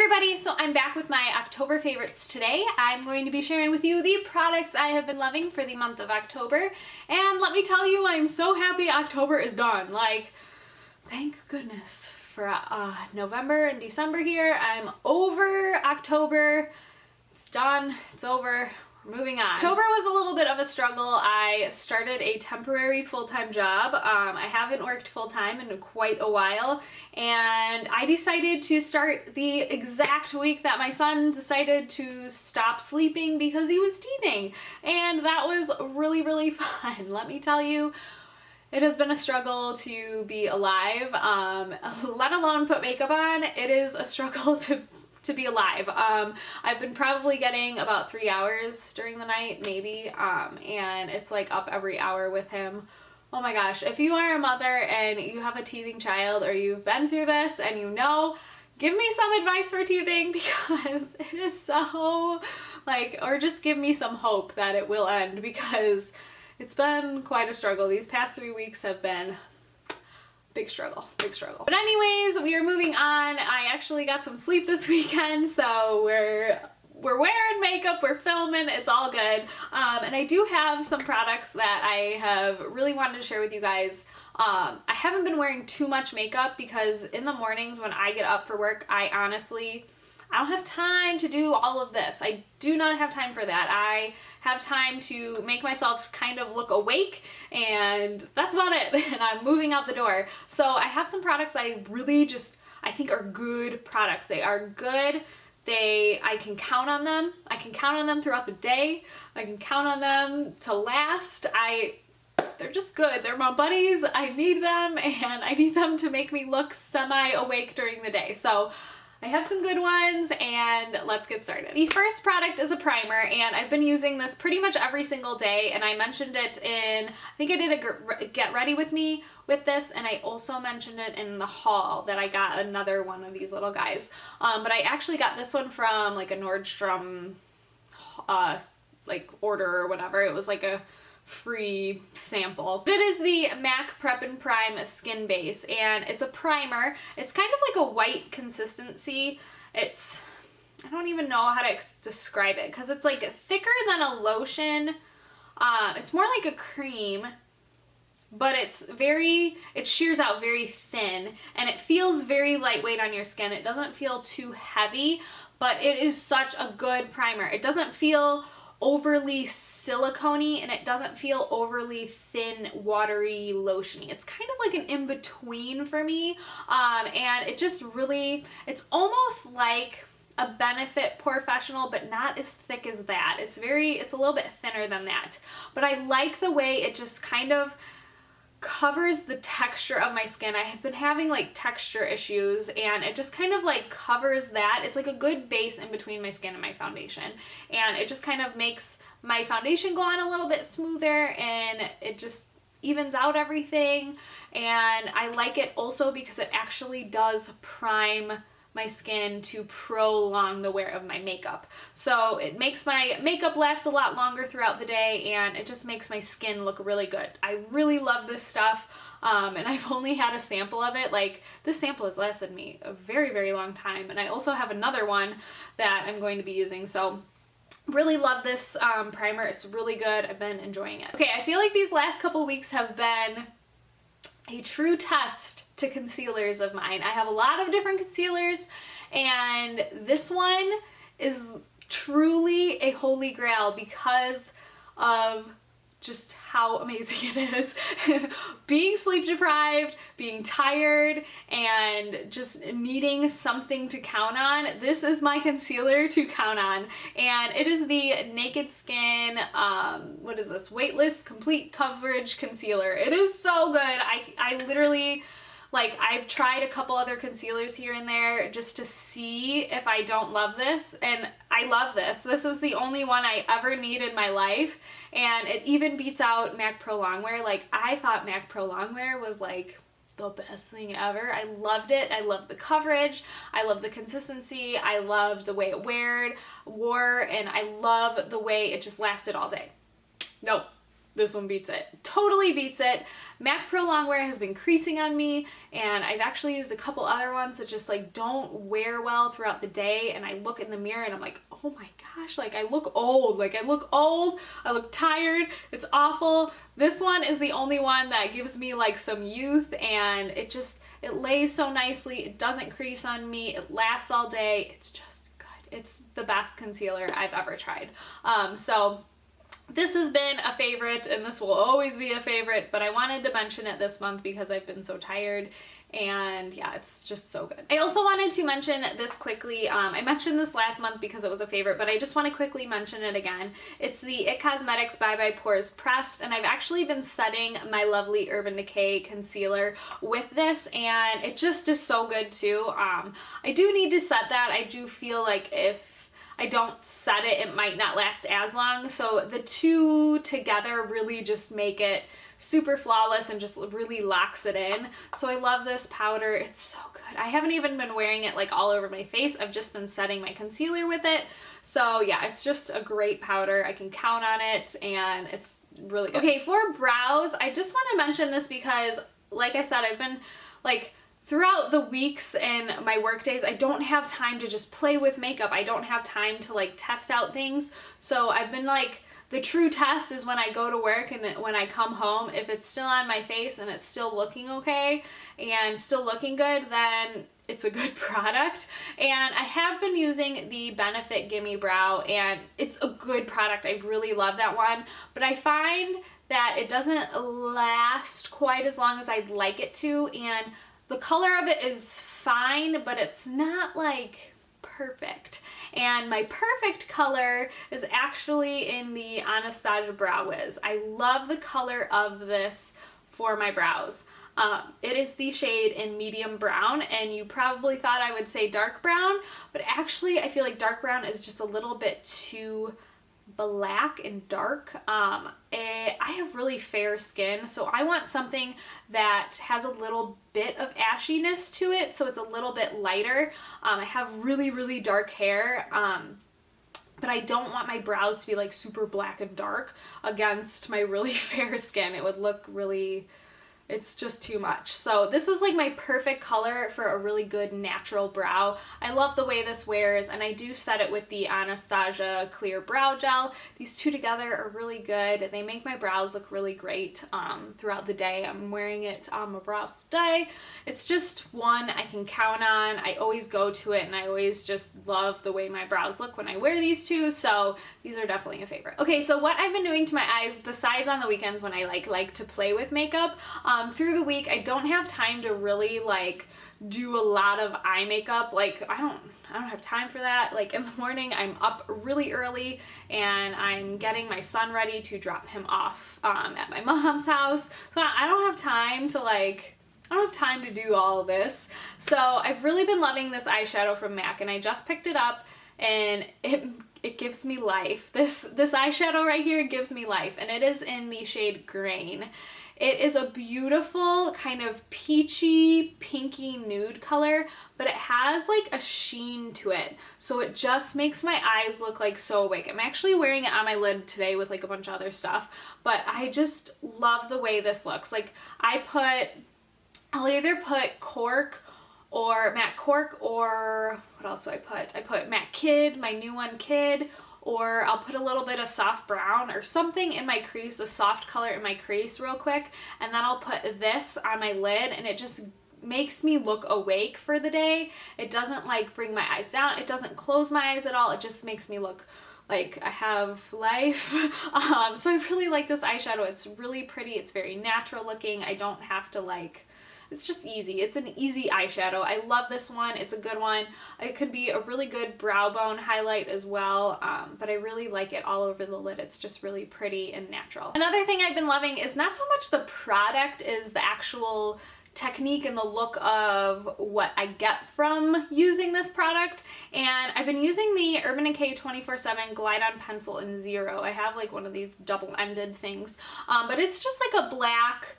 everybody, so I'm back with my October favorites today. I'm going to be sharing with you the products I have been loving for the month of October, and let me tell you, I'm so happy October is done. Like, thank goodness for November and December here. I'm over October. It's done. It's over. We're moving on. October was a little bit of a struggle. I started a temporary full-time job. I haven't worked full-time in quite a while, and I decided to start the exact week that my son decided to stop sleeping because he was teething, and that was really, really fun. Let me tell you, it has been a struggle to be alive, let alone put makeup on. It is a struggle to be alive. I've been probably getting about 3 hours during the night, maybe, and it's like up every hour with him. Oh my gosh, if you are a mother and you have a teething child or you've been through this and you know, give me some advice for teething because it is so, like, or just give me some hope that it will end because it's been quite a struggle. These past 3 weeks have been big struggle, big struggle. But anyways, we are moving on. I actually got some sleep this weekend, so we're wearing makeup, we're filming, it's all good. And I do have some products that I have really wanted to share with you guys. I haven't been wearing too much makeup because in the mornings when I get up for work, I don't have time to do all of this. I do not have time for that. I have time to make myself kind of look awake, and that's about it. And I'm moving out the door. So I have some products that I really I think are good products. They are good. I can count on them. I can count on them throughout the day. I can count on them to last. They're just good. They're my buddies. I need them, and I need them to make me look semi-awake during the day. So I have some good ones, and let's get started. The first product is a primer, and I've been using this pretty much every single day, and I mentioned it I think I did a get ready with me with this, and I also mentioned it in the haul that I got another one of these little guys. But I actually got this one from like a Nordstrom like order or whatever. It was like a free sample. But it is the MAC Prep and Prime Skin Base, and it's a primer. It's kind of like a white consistency. I don't even know how to describe it because it's like thicker than a lotion. It's more like a cream, but it shears out very thin, and it feels very lightweight on your skin. It doesn't feel too heavy, but it is such a good primer. It doesn't feel overly silicone-y, and it doesn't feel overly thin, watery, lotiony. It's kind of like an in-between for me, and it just really, it's almost like a Benefit Professional, but not as thick as that. It's a little bit thinner than that, but I like the way it just kind of covers the texture of my skin. I have been having like texture issues, and it just kind of like covers that. It's like a good base in between my skin and my foundation, and it just kind of makes my foundation go on a little bit smoother, and it just evens out everything. And I like it also because it actually does prime my skin to prolong the wear of my makeup. So it makes my makeup last a lot longer throughout the day, and it just makes my skin look really good. I really love this stuff, and I've only had a sample of it. Like, this sample has lasted me a very, very long time, and I also have another one that I'm going to be using. So really love this primer. It's really good. I've been enjoying it. Okay, I feel like these last couple weeks have been a true test to concealers of mine. I have a lot of different concealers, and this one is truly a holy grail because of just how amazing it is. Being sleep deprived, being tired, and just needing something to count on, this is my concealer to count on. And it is the Naked Skin, what is this? Weightless Complete Coverage Concealer. It is so good. I literally, like, I've tried a couple other concealers here and there just to see if I don't love this, and I love this. This is the only one I ever need in my life, and it even beats out MAC Pro Longwear. Like, I thought MAC Pro Longwear was like the best thing ever. I loved it. I loved the coverage. I loved the consistency. I loved the way it wore, and I love the way it just lasted all day. Nope. this one beats it. Totally beats it. MAC Pro Longwear has been creasing on me, and I've actually used a couple other ones that just like don't wear well throughout the day, and I look in the mirror and I'm like, oh my gosh, like I look old. Like I look old, I look tired, it's awful. This one is the only one that gives me like some youth, and it lays so nicely, it doesn't crease on me, it lasts all day, it's just good. It's the best concealer I've ever tried. So this has been a favorite, and this will always be a favorite, but I wanted to mention it this month because I've been so tired, and yeah, it's just so good. I also wanted to mention this quickly. I mentioned this last month because it was a favorite, but I just want to quickly mention it again. It's the IT Cosmetics Bye Bye Pores Pressed, and I've actually been setting my lovely Urban Decay concealer with this, and it just is so good too. I do need to set that. I do feel like if I don't set it, it might not last as long. So the two together really just make it super flawless and just really locks it in. So I love this powder. It's so good. I haven't even been wearing it like all over my face. I've just been setting my concealer with it. So yeah, it's just a great powder. I can count on it, and it's really good. Okay, for brows, I just want to mention this because, like I said, I've been like, throughout the weeks and my work days, I don't have time to just play with makeup. I don't have time to like test out things. So I've been like, the true test is when I go to work and when I come home, if it's still on my face and it's still looking okay and still looking good, then it's a good product. And I have been using the Benefit Gimme Brow, and it's a good product. I really love that one, but I find that it doesn't last quite as long as I'd like it to, and the color of it is fine, but it's not like perfect. And my perfect color is actually in the Anastasia Brow Wiz. I love the color of this for my brows. It is the shade in medium brown, and you probably thought I would say dark brown, but actually I feel like dark brown is just a little bit too black and dark. I have really fair skin, so I want something that has a little bit of ashiness to it, so it's a little bit lighter. I have really dark hair, but I don't want my brows to be like super black and dark against my really fair skin. It would look really, it's just too much. So this is like my perfect color for a really good natural brow. I love the way this wears, and I do set it with the Anastasia Clear Brow Gel. These two together are really good. They make my brows look really great throughout the day. I'm wearing it on my brows today. It's just one I can count on. I always go to it, and I always just love the way my brows look when I wear these two, so these are definitely a favorite. Okay, so what I've been doing to my eyes, besides on the weekends when I like to play with makeup, through the week I don't have time to really like do a lot of eye makeup. Like I don't have time for that. Like in the morning I'm up really early and I'm getting my son ready to drop him off at my mom's house. So I don't have time to do all of this. So I've really been loving this eyeshadow from MAC, and I just picked it up, and it gives me life. This eyeshadow right here gives me life, and it is in the shade Grain. It is a beautiful kind of peachy, pinky nude color, but it has like a sheen to it. So it just makes my eyes look like so awake. I'm actually wearing it on my lid today with like a bunch of other stuff, but I just love the way this looks. Like I'll either put Cork or MAC Cork, or what else do I put? I put MAC Kid, my new one Kid, or I'll put a little bit of soft brown or something in my crease, a soft color in my crease real quick, and then I'll put this on my lid, and it just makes me look awake for the day. It doesn't like bring my eyes down, it doesn't close my eyes at all, it just makes me look like I have life. So I really like this eyeshadow. It's really pretty, it's very natural looking. I don't have to like, it's just easy. It's an easy eyeshadow. I love this one. It's a good one. It could be a really good brow bone highlight as well, but I really like it all over the lid. It's just really pretty and natural. Another thing I've been loving is not so much the product, is the actual technique and the look of what I get from using this product. And I've been using the Urban Decay 24/7 Glide On Pencil in Zero. I have like one of these double-ended things, but it's just like a black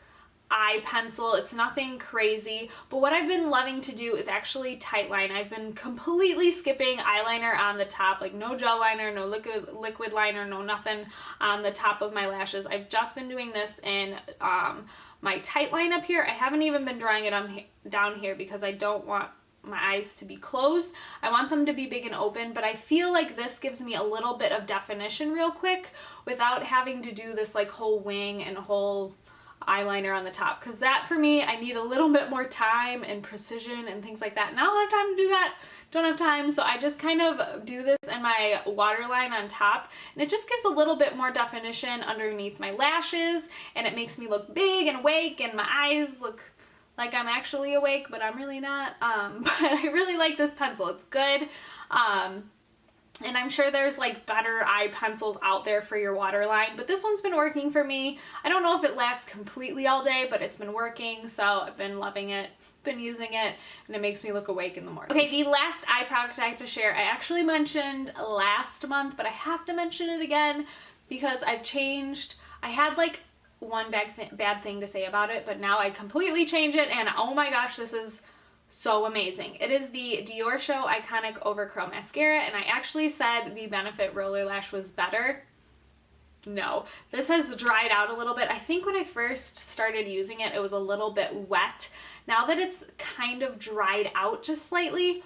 eye pencil. It's nothing crazy, but what I've been loving to do is actually tightline. I've been completely skipping eyeliner on the top, like no gel liner, no liquid liner, no nothing on the top of my lashes. I've just been doing this in my tight line up here. I haven't even been drawing it on down here because I don't want my eyes to be closed. I want them to be big and open, but I feel like this gives me a little bit of definition real quick without having to do this like whole wing and whole eyeliner on the top, because that for me, I need a little bit more time and precision and things like that. And I don't have time to do that. Don't have time, so I just kind of do this in my waterline on top, and it just gives a little bit more definition underneath my lashes, and it makes me look big and awake, and my eyes look like I'm actually awake, but I'm really not. But I really like this pencil. It's good. And I'm sure there's like better eye pencils out there for your waterline, but this one's been working for me. I don't know if it lasts completely all day, but it's been working, so I've been loving it, been using it, and it makes me look awake in the morning. Okay, the last eye product I have to share, I actually mentioned last month, but I have to mention it again because I've changed. I had like one bad thing to say about it, but now I completely change it, and oh my gosh, this is so amazing. It is the Dior Show Iconic Overcurl Mascara, and I actually said the Benefit Roller Lash was better. No, this has dried out a little bit. I think when I first started using it, it was a little bit wet. Now that it's kind of dried out just slightly,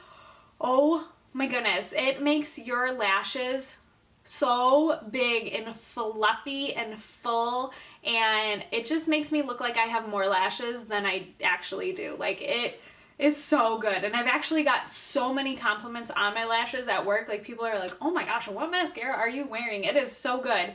oh my goodness, it makes your lashes so big and fluffy and full, and it just makes me look like I have more lashes than I actually do. Like, it is so good, and I've actually got so many compliments on my lashes at work. Like, people are like, oh my gosh, what mascara are you wearing? It is so good.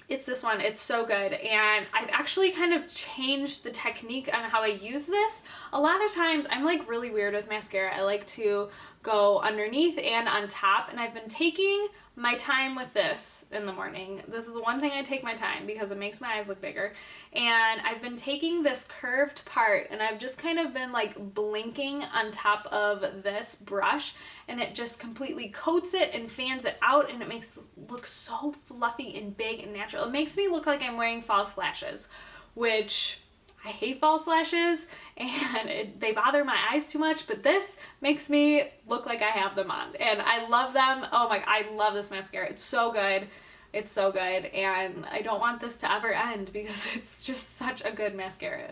It's this one. It's so good, and I've actually kind of changed the technique on how I use this. A lot of times I'm like really weird with mascara. I like to go underneath and on top, and I've been taking my time with this in the morning. This is one thing I take my time because it makes my eyes look bigger. And I've been taking this curved part, and I've just kind of been like blinking on top of this brush, and it just completely coats it and fans it out, and it makes it look so fluffy and big and natural. It makes me look like I'm wearing false lashes, which I hate false lashes, and they bother my eyes too much, but this makes me look like I have them on, and I love them. Oh my, I love this mascara. It's so good. It's so good, and I don't want this to ever end because it's just such a good mascara.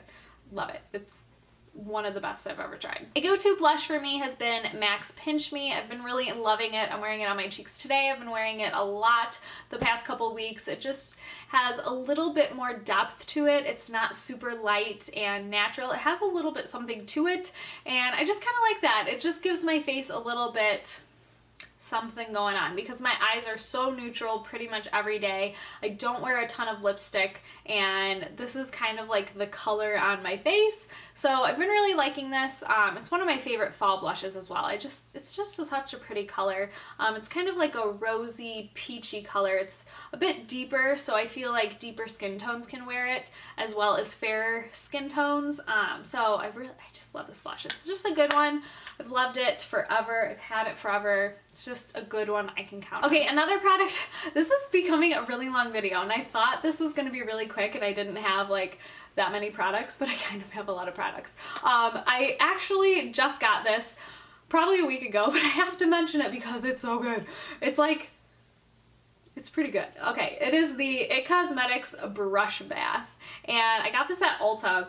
Love it. It's one of the best I've ever tried. A go-to blush for me has been MAC's Pinch Me. I've been really loving it. I'm wearing it on my cheeks today. I've been wearing it a lot the past couple weeks. It just has a little bit more depth to it. It's not super light and natural. It has a little bit something to it, and I just kind of like that. It just gives my face a little bit something going on because my eyes are so neutral pretty much every day. I don't wear a ton of lipstick, and this is kind of like the color on my face. So I've been really liking this. It's one of my favorite fall blushes as well. It's just such a pretty color. It's kind of like a rosy, peachy color. It's a bit deeper, so I feel like deeper skin tones can wear it as well as fair skin tones. So I just love this blush. It's just a good one. I've loved it forever. I've had it forever. It's just a good one I can count on. Okay, another product. This is becoming a really long video, and I thought this was going to be really quick and I didn't have like that many products, but I kind of have a lot of products. I actually just got this probably a week ago, but I have to mention it because it's so good. It's pretty good. Okay, it is the IT Cosmetics Brush Bath, and I got this at Ulta,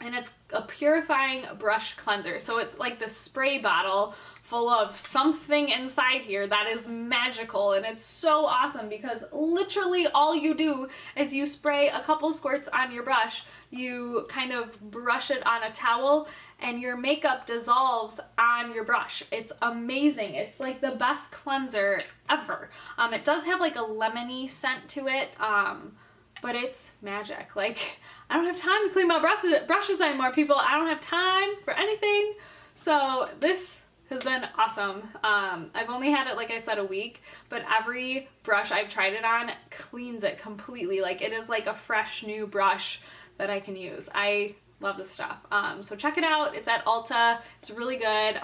and it's a purifying brush cleanser. So it's like the spray bottle full of something inside here that is magical, and it's so awesome because literally all you do is you spray a couple squirts on your brush, you kind of brush it on a towel, and your makeup dissolves on your brush. It's amazing. It's like the best cleanser ever. It does have like a lemony scent to it, but it's magic. Like, I don't have time to clean my brushes anymore, people. I don't have time for anything. So this has been awesome. I've only had it, like I said, a week, but every brush I've tried it on cleans it completely. Like, it is like a fresh new brush that I can use. I love this stuff. So check it out. It's at Ulta. It's really good.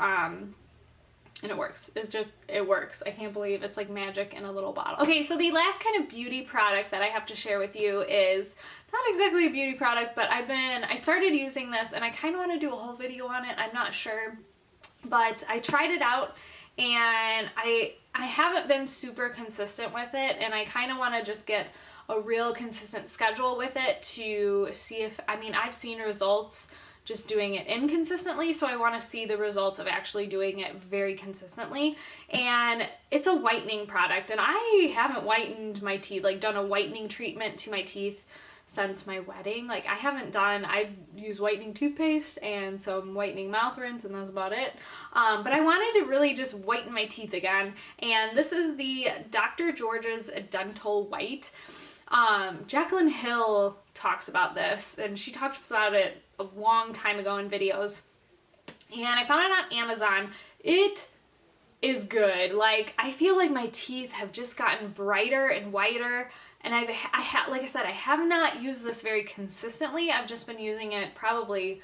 and it works. It works. I can't believe it's like magic in a little bottle. Okay, so the last kind of beauty product that I have to share with you is not exactly a beauty product, but I started using this and I kind of want to do a whole video on it. I'm not sure, but I tried it out and I haven't been super consistent with it, and I kind of want to just get a real consistent schedule with it to see if, I mean, I've seen results just doing it inconsistently, so I want to see the results of actually doing it very consistently. And it's a whitening product, and I haven't whitened my teeth, like done a whitening treatment to my teeth since my wedding. Like I use whitening toothpaste and some whitening mouth rinse, and that's about it. But I wanted to really just whiten my teeth again, and this is the Dr. George's Dental White. Jaclyn Hill talks about this, and she talked about it a long time ago in videos, and I found it on Amazon. It is good. Like, I feel like my teeth have just gotten brighter and whiter, and like I said, I have not used this very consistently. I've just been using it probably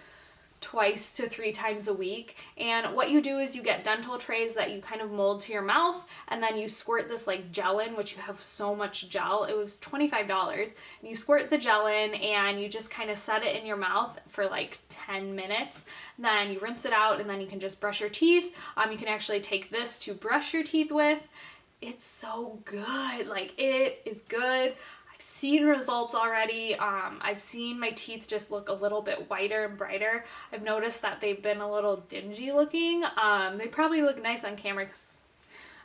2 to 3 times a week. And what you do is you get dental trays that you kind of mold to your mouth, and then you squirt this like gel in, which you have so much gel. It was $25. And you squirt the gel in and you just kind of set it in your mouth for like 10 minutes. Then you rinse it out, and then you can just brush your teeth. You can actually take this to brush your teeth with. It's so good. Like, it is good. I've seen results already. I've seen my teeth just look a little bit whiter and brighter. I've noticed that they've been a little dingy looking. They probably look nice on camera because,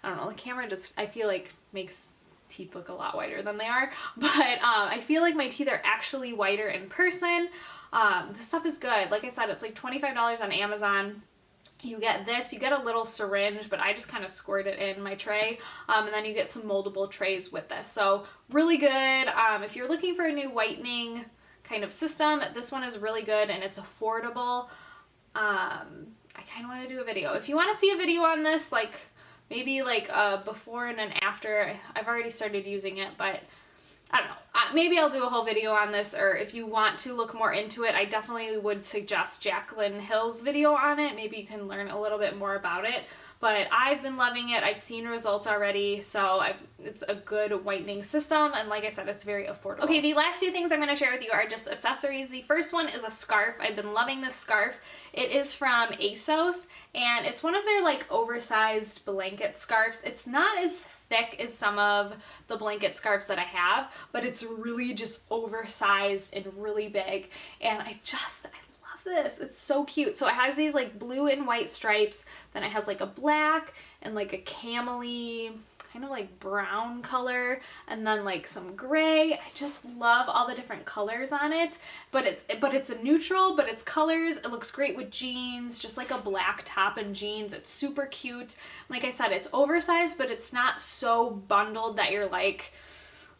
I don't know, the camera just, I feel like, makes teeth look a lot whiter than they are. But I feel like my teeth are actually whiter in person. This stuff is good. Like I said, it's like $25 on Amazon. You get this, you get a little syringe, but I just kind of squirt it in my tray, and then you get some moldable trays with this. So really good. If you're looking for a new whitening kind of system, this one is really good, and it's affordable. I kind of want to do a video. If you want to see a video on this, like maybe like a before and an after, I've already started using it, but I don't know. Maybe I'll do a whole video on this, or if you want to look more into it, I definitely would suggest Jaclyn Hill's video on it. Maybe you can learn a little bit more about it. But I've been loving it. I've seen results already, so it's a good whitening system, and like I said, it's very affordable. Okay, the last 2 things I'm going to share with you are just accessories. The first one is a scarf. I've been loving this scarf. It is from ASOS, and it's one of their like oversized blanket scarves. It's not as thick as some of the blanket scarves that I have, but it's really just oversized and really big, and I love this. It's so cute. So it has these like blue and white stripes, then it has like a black and like a camely kind of like brown color, and then like some gray. I just love all the different colors on it, but it's a neutral, but it's colors. It looks great with jeans, just like a black top and jeans. It's super cute. Like I said, it's oversized, but it's not so bundled that you're like,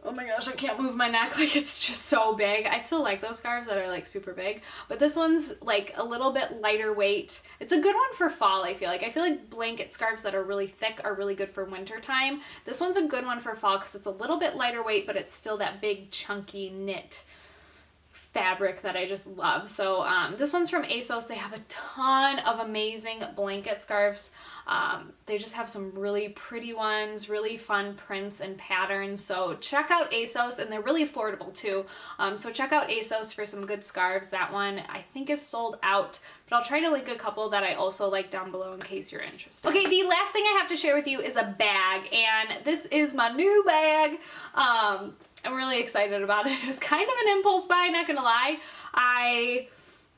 oh my gosh, I can't move my neck, like it's just so big. I still like those scarves that are like super big, but this one's like a little bit lighter weight. It's a good one for fall, I feel like. I feel like blanket scarves that are really thick are really good for winter time. This one's a good one for fall because it's a little bit lighter weight, but it's still that big chunky knit fabric that I just love. So this one's from ASOS. They have a ton of amazing blanket scarves. They just have some really pretty ones, really fun prints and patterns. So check out ASOS, and they're really affordable too. So check out ASOS for some good scarves. That one I think is sold out, but I'll try to link a couple that I also like down below in case you're interested. Okay, the last thing I have to share with you is a bag, and this is my new bag. I'm really excited about it. It was kind of an impulse buy, not gonna lie. I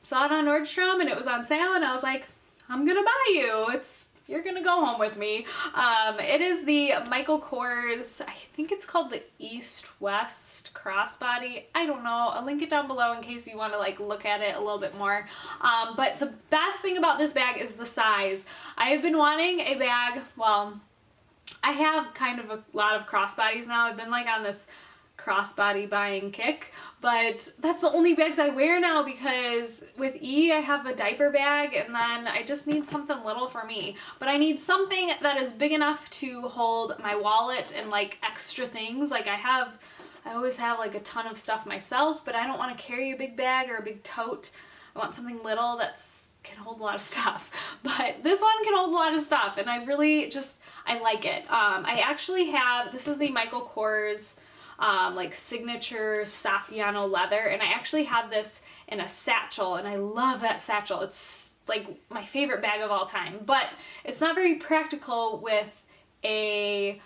saw it on Nordstrom and it was on sale, and I was like, I'm gonna buy you. You're gonna go home with me. It is the Michael Kors, I think it's called the East-West crossbody. I don't know. I'll link it down below in case you want to like look at it a little bit more. But the best thing about this bag is the size. I have been wanting a bag, well, I have kind of a lot of crossbodies now. I've been like on this crossbody buying kick, but that's the only bags I wear now because with E I have a diaper bag, and then I just need something little for me. But I need something that is big enough to hold my wallet and like extra things. Like I always have like a ton of stuff myself, but I don't want to carry a big bag or a big tote. I want something little that's can hold a lot of stuff, but this one can hold a lot of stuff, and I really just, I like it. I actually have, this is the Michael Kors like signature Saffiano leather, and I actually have this in a satchel, and I love that satchel. It's like my favorite bag of all time, but it's not very practical with a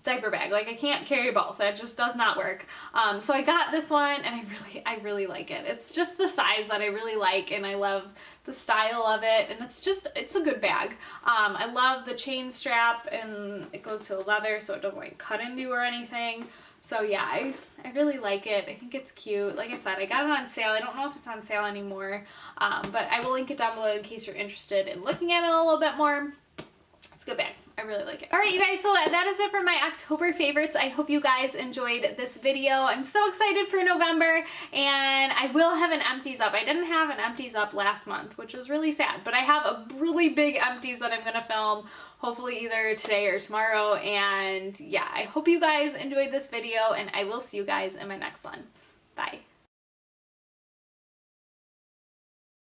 diaper bag. Like I can't carry both. That just does not work. So I got this one, and I really like it. It's just the size that I really like, and I love the style of it, and it's a good bag. I love the chain strap, and it goes to the leather so it doesn't like cut into or anything. So yeah, I really like it. I think it's cute. Like I said, I got it on sale. I don't know if it's on sale anymore, but I will link it down below in case you're interested in looking at it a little bit more. It's a good bag. I really like it. Alright you guys, so that is it for my October favorites. I hope you guys enjoyed this video. I'm so excited for November, and I will have an empties up. I didn't have an empties up last month, which was really sad, but I have a really big empties that I'm gonna film hopefully either today or tomorrow, and yeah, I hope you guys enjoyed this video, and I will see you guys in my next one. Bye.